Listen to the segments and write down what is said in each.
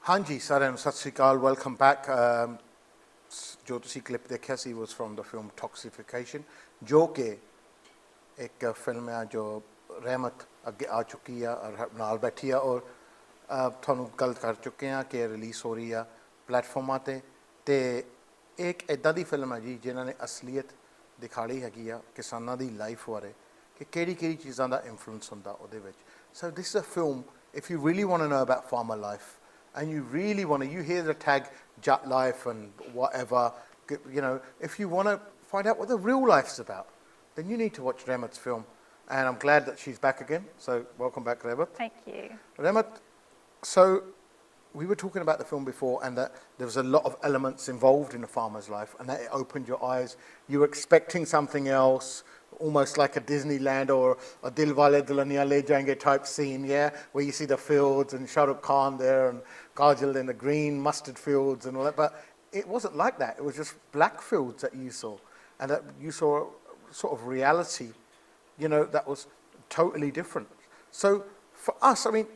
ਹਾਂਜੀ ਸਾਰਿਆਂ ਨੂੰ ਸਤਿ ਸ਼੍ਰੀ ਅਕਾਲ ਵੈਲਕਮ ਬੈਕ ਜੋ ਤੁਸੀਂ ਕਲਿੱਪ ਦੇਖਿਆ ਸੀ was from the film Toxification ਜੋ ਕਿ ਇੱਕ ਫਿਲਮ ਹੈ ਜੋ ਰਹਿਮਤ ਅੱਗੇ ਆ ਚੁੱਕੀ ਆ ਔਰ ਨਾਲ ਬੈਠੀ ਆ ਔਰ ਤੁਹਾਨੂੰ ਗੱਲ ਕਰ ਚੁੱਕੇ ਆ ਕਿ ਰਿਲੀਜ਼ ਹੋ ਰਹੀ ਆ ਪਲੇਟਫਾਰਮਾਂ ਤੇ ਇਹ ਇੱਕ ਇੱਦਾਂ ਦੀ ਫਿਲਮ ਹੈ ਜੀ ਜਿਨ੍ਹਾਂ ਨੇ ਅਸਲੀਅਤ ਦਿਖਾਈ ਹੈਗੀ ਆ ਕਿਸਾਨਾਂ ਦੀ ਲਾਈਫ ਬਾਰੇ ਕਿ ਕਿਹੜੀ ਚੀਜ਼ਾਂ ਦਾ ਇਨਫਲੂਐਂਸ ਹੁੰਦਾ ਉਹਦੇ ਵਿੱਚ so this is a film if you really want to know about farmer life and you really want to, you hear the tag Jat life and whatever, you know, if you want to find out what the real life's about, then you need to watch Rehmat's film. And I'm glad that she's back again. So welcome back, Rehmat. Thank you. Rehmat, so we were talking about the film before and that there was a lot of elements involved in a farmer's life and that it opened your eyes. You were expecting something else, almost like a Disneyland or a Dil Wale Dulhaniya Le Jayenge type scene, yeah, where you see the fields and Shah Rukh Khan there and Kajal in the green mustard fields and all that. But it wasn't like that. It was just black fields that you saw, and that you saw sort of reality, you know, that was totally different. So for us, I mean,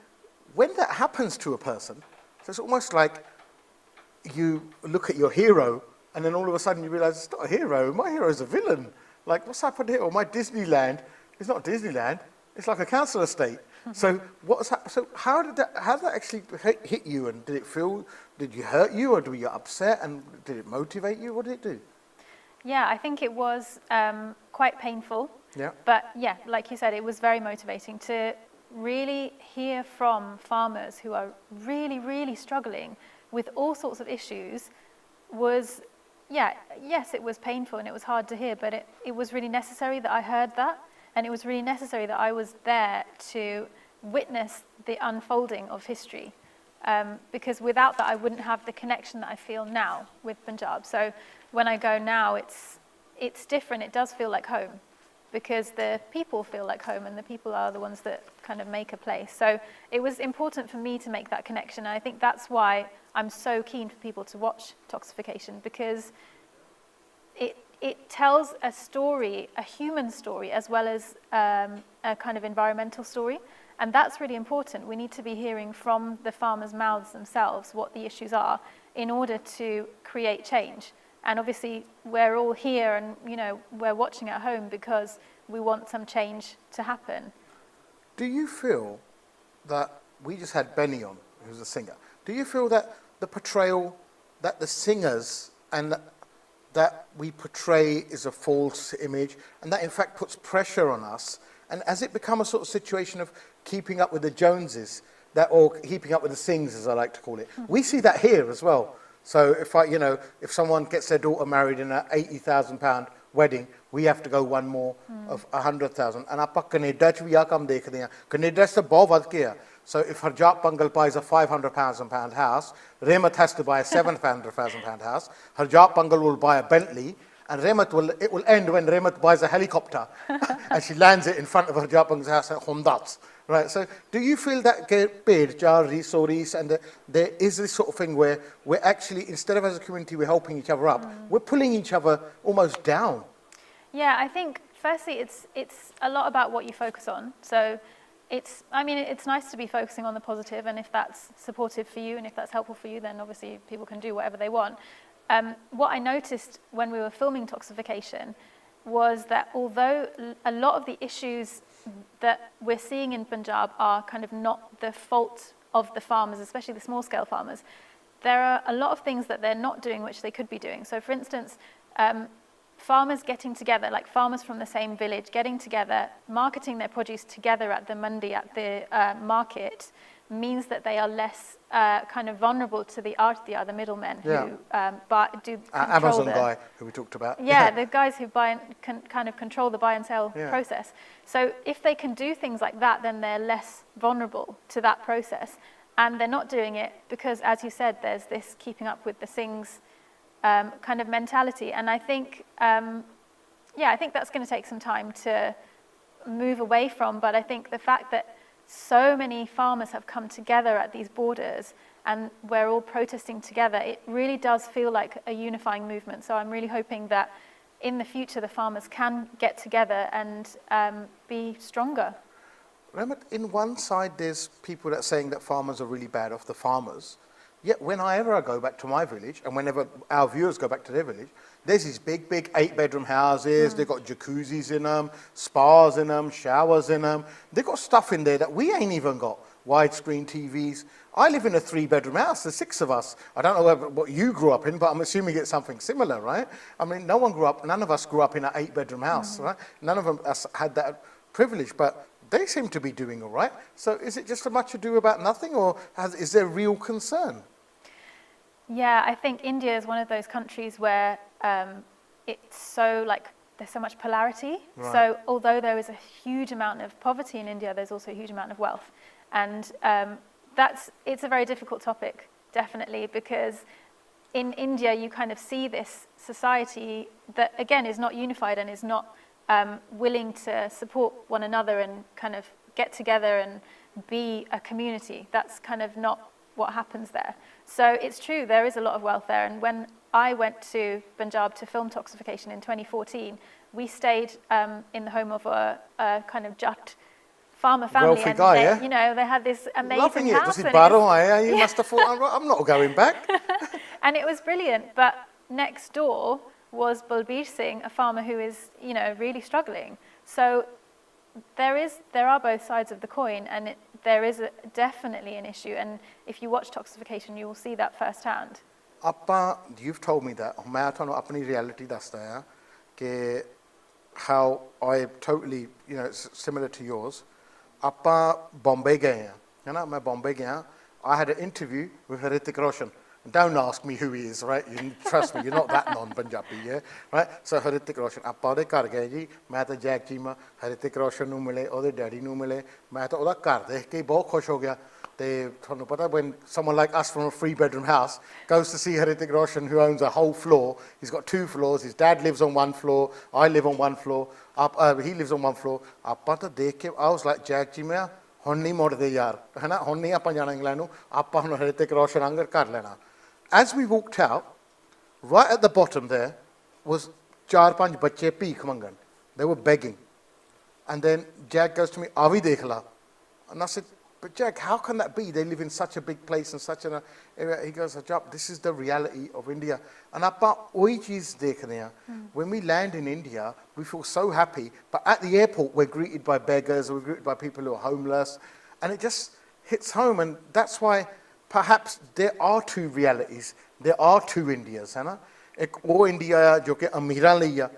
when that happens to a person, it's almost like you look at your hero and then all of a sudden you realize it's not a hero. My hero is a villain. Like, what's happened here? Or my Disneyland is not Disneyland. It's like a council estate. So so how did that actually hit you? And did you hurt you or were you upset? And did it motivate you? What did it do? Yeah, I think it was quite painful. Yeah. But yeah, like you said, it was very motivating to really hear from farmers who are really, really struggling with all sorts of issues was... Yeah, yes, it was painful and it was hard to hear, but it was really necessary that I heard that, and it was really necessary that I was there to witness the unfolding of history, because without that I wouldn't have the connection that I feel now with Punjab. So when I go now, it's different. It does feel like home, because the people feel like home, and the people are the ones that kind of make a place. So it was important for me to make that connection, and I think that's why I'm so keen for people to watch Toxification, because it tells a story, a human story, as well as a kind of environmental story, and that's really important. We need to be hearing from the farmers' mouths themselves what the issues are in order to create change. And obviously we're all here and, you know, we're watching at home because we want some change to happen. Do you feel that, we just had Benny on, who's a singer, do you feel that the portrayal that the singers and that we portray is a false image and that in fact puts pressure on us, and has it become a sort of situation of keeping up with the Joneses, or keeping up with the Singhs, as I like to call it? We see that here as well. So if someone gets their daughter married in an £80,000 wedding, we have to go one more of 100,000. And ਆਪਾਂ Canada 'ਚ ਵੀ ਆ ਕੰਮ ਦੇਖਦੇ ਹਾਂ, Canada 'ਚ ਤਾਂ ਬਹੁਤ ਵੱਧ ਗਿਆ. So if Harjat Bangal buys a £500,000 house, Rehmat has to buy a £700,000 house. Harjat Bangal will buy a Bentley, and it will end when Rehmat buys a helicopter and she lands it in front of Harjat Bangal's house at Hondat. Right, so do you feel that resources, and there is this sort of thing where we're actually, instead of as a community we're helping each other up, we're pulling each other almost down? Yeah, I think firstly it's a lot about what you focus on. So it's nice to be focusing on the positive, and if that's supportive for you and if that's helpful for you, then obviously people can do whatever they want. What I noticed when we were filming Toxification was that although a lot of the issues that we're seeing in Punjab are kind of not the fault of the farmers, especially the small scale farmers, there are a lot of things that they're not doing which they could be doing. So for instance, farmers getting together, like farmers from the same village getting together, marketing their produce together at the mandi, at the market, means that they are less kind of vulnerable to the artiya, the middlemen who do control Amazon guy who we talked about. Yeah, the guys who kind of control the buy and sell process. So if they can do things like that, then they're less vulnerable to that process, and they're not doing it because, as you said, there's this keeping up with the Singhs kind of mentality, and I think I think that's going to take some time to move away from. But I think the fact that so many farmers have come together at these borders and we're all protesting together, it really does feel like a unifying movement. So I'm really hoping that in the future the farmers can get together and be stronger. Rehmat, in one side there's people that are saying that farmers are really bad off, the farmers, Yet whenever I go back to my village, and whenever our viewers go back to their village, there's these big, big 8-bedroom houses. They've got jacuzzis in them, spas in them, showers in them. They've got stuff in there that we ain't even got. Widescreen TVs. I live in a 3-bedroom house. There's 6 of us. I don't know what you grew up in, but I'm assuming it's something similar, right? I mean, none of us grew up in an 8-bedroom house, right? None of us had that privilege, but they seem to be doing all right. So is it just a much ado about nothing, or is there real concern? Yeah, I think India is one of those countries where it's so there's so much polarity. Right. So although there is a huge amount of poverty in India, there's also a huge amount of wealth. And it's a very difficult topic, definitely, because in India you kind of see this society that, again, is not unified and is not willing to support one another and kind of get together and be a community. That's kind of not what happens there. So it's true, there is a lot of wealth there. And when I went to Punjab to film Toxification in 2014, we stayed in the home of a kind of Jat farmer family. Wealthy guy, they, yeah? You know, they had this amazing Loving it. house. You must have thought, I'm not going back. And it was brilliant. But next door was Balbir Singh, a farmer who is, really struggling. So there are both sides of the coin, and there is definitely an issue. And if you watch Toxification, you will see that firsthand. You've told me that. मैं थानू अपनी reality दसदा है कि how I totally, it's similar to yours. ਆਪਾਂ Bombay ਗਏ हैं, है ना? मैं Bombay गया. I had an interview with Hrithik Roshan. Don't ask me who he is, right? You trust me, you're not that non-Punjabi, yeah? Right? So Hrithik Roshan, ਆਪਾਂ ਉਹਦੇ ਘਰ ਗਏ ਜੀ, ਮੈਂ ਤਾਂ ਜੈਕ ਚੀਮਾ Hrithik Roshan ਨੂੰ ਮਿਲੇ, ਉਹਦੇ ਡੈਡੀ ਨੂੰ ਮਿਲੇ, ਮੈਂ ਤਾਂ ਉਹਦਾ ਘਰ ਦੇਖ ਕੇ ਬਹੁਤ ਖੁਸ਼ ਹੋ ਗਿਆ. ਤੇ ਤੁਹਾਨੂੰ ਪਤਾ, when someone like us from a 3-bedroom house goes to see Hrithik Roshan, who owns a whole floor, he's got 2 floors, his dad lives on 1 floor, I live on 1 floor, he lives on 1 floor. ਆਪਾਂ ਤਾਂ ਦੇਖ ਕੇ, I was like, Jack Cheema, ਹੁਣ ਨਹੀਂ ਮੁੜਦੇ ਯਾਰ, ਹੈ ਨਾ? ਹੁਣ ਨਹੀਂ ਆਪਾਂ ਜਾਣਾ ਇੰਗਲੈਂਡ ਨੂੰ, ਆਪਾਂ ਹੁਣ Hrithik Roshan ਅੰਗਰ ਘਰ ਲੈਣਾ. As we walked out, right at the bottom there was 4-5 बच्चे भीख मंगन. They were begging. And then Jack goes to me, "Avi dekh la." And I said, "But Jack, how can that be? They live in such a big place and such an area." He goes, "Ajab, this is the reality of India." And appa oi cheez dekh rahe hain. When we land in India, we feel so happy. But at the airport, we're greeted by beggars, we're greeted by people who are homeless. And it just hits home. And that's why perhaps there are 2 realities. There are 2 Indias, है ना? एक वो India है जो कि अमीरां ਲਈ ਆ,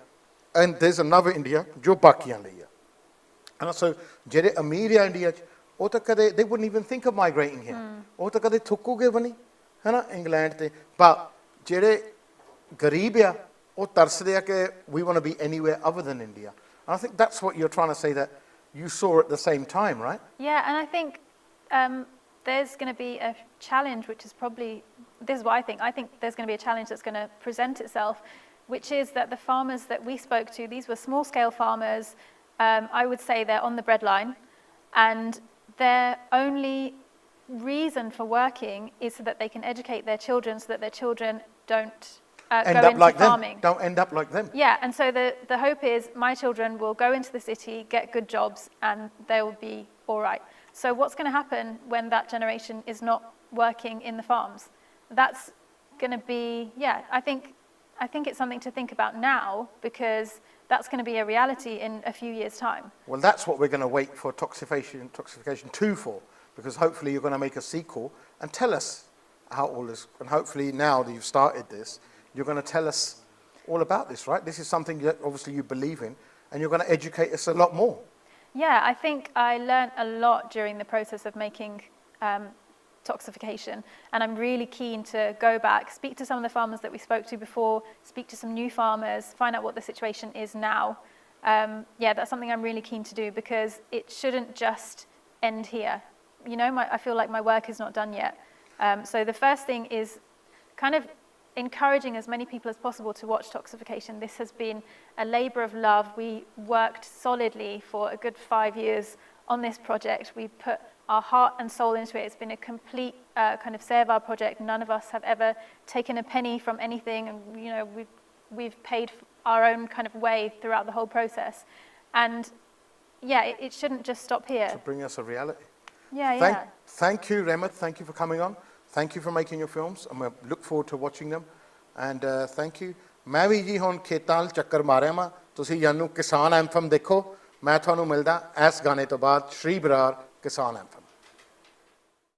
and there's another India जो बाकियां ਲਈ ਆ. And so ਜਿਹੜੇ अमीर ਆ India 'ਚ, ਉਹ ਤਾਂ ਕਦੇ they wouldn't even think of migrating here. ਉਹ ਤਾਂ ਕਦੇ ਥੁੱਕੂਗੇ ਵੀ ਨਹੀਂ, ਹੈ ਨਾ, ਇੰਗਲੈਂਡ ਤੇ. But ਜਿਹੜੇ ਗਰੀਬ ਆ, ਉਹ ਤਰਸਦੇ ਆ ਕਿ we want to be anywhere other than India. And I think that's what you're trying to say, that you saw at the same time, right? Yeah, and I think there's going to be a challenge, which is probably, this is what I think there's going to be a challenge that's going to present itself, which is that the farmers that we spoke to, these were small-scale farmers. I would say they're on the breadline, and their only reason for working is so that they can educate their children, so that their children don't go into farming. Don't end up like them. Yeah, and so the hope is my children will go into the city, get good jobs, and they will be all right. So what's going to happen when that generation is not working in the farms? That's going to be, I think it's something to think about now, because that's going to be a reality in a few years' time. Well, that's what we're going to wait for Toxification 2 for, because hopefully you're going to make a sequel and tell us how all this, and hopefully now that you've started this, you're going to tell us all about this, right? This is something that obviously you believe in, and you're going to educate us a lot more. Yeah, I think I learned a lot during the process of making Toxification, and I'm really keen to go back, speak to some of the farmers that we spoke to before, speak to some new farmers, find out what the situation is now. That's something I'm really keen to do, because it shouldn't just end here. I feel like my work is not done yet. So the first thing is kind of encouraging as many people as possible to watch Toxification. This has been a labour of love. We worked solidly for a good 5 years on this project. We put our heart and soul into it. It's been a complete kind of seva project. None of us have ever taken a penny from anything, and we've paid our own kind of way throughout the whole process. And it shouldn't just stop here. To bring us a reality. Yeah. Thank you, Rehmat. Thank you for coming on. Thank you for making your films. I look forward to watching them. And thank you. मैं भी जी हुण खेतां वल चक्कर मारिया वां तुसीं जानू किसान एंथम देखो मैं तुहानू मिलदा इस गाने तो बाद श्री बरार किसान एंथम